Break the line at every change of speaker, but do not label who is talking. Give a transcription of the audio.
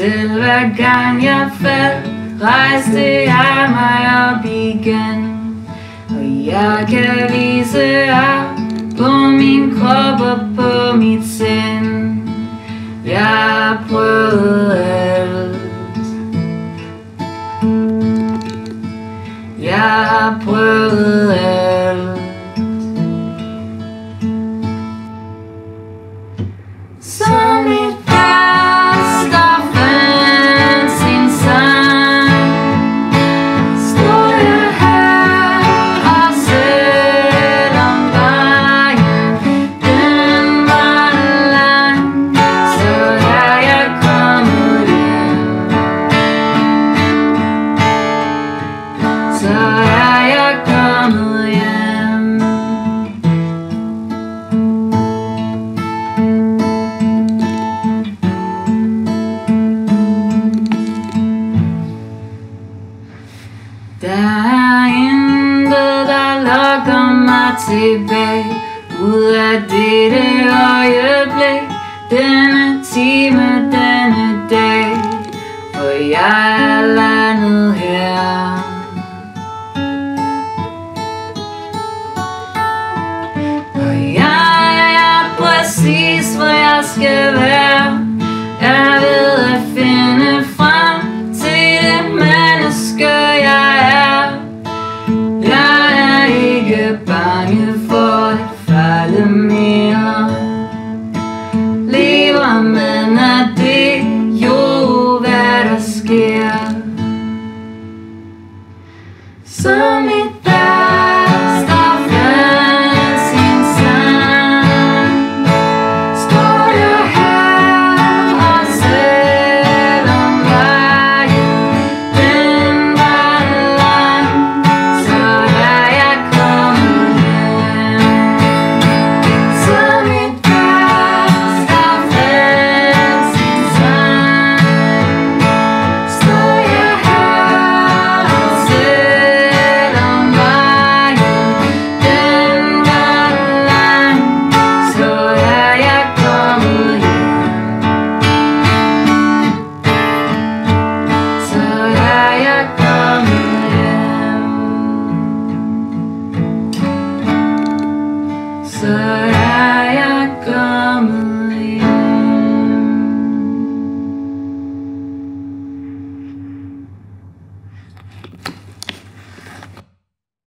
Selv hver gang jeg faldt, rejste jeg mig op igen. Og jeg kan vise jer på min krop og på mit sind. Jeg har prøvet alt. Jeg har prøvet alt. Som et vers, der fandt sin sang, står jeg her, og selvom vejen den var lang, så er jeg kommet hjem. Så er jeg kommet hjem. Der er intet, der lokker mig tilbage ud af dette øjeblik, denne time, denne dag, for jeg er landet her. Og jeg er præcis, hvor jeg skal være. Jeg ved at finde frem til det menneske jeg er. Jeg er ikke bange for at falde mere. Lever, men er det jo hvad der sker. Som et vers, der fandt sin sang, står jeg her, og selvom vejen den var lang, så er jeg kommet hjem. Som et vers, der fandt sin sang, står jeg her, og selvom vejen den var lang, så er jeg kommet hjem. Så er jeg kommet hjem. Så er jeg kommet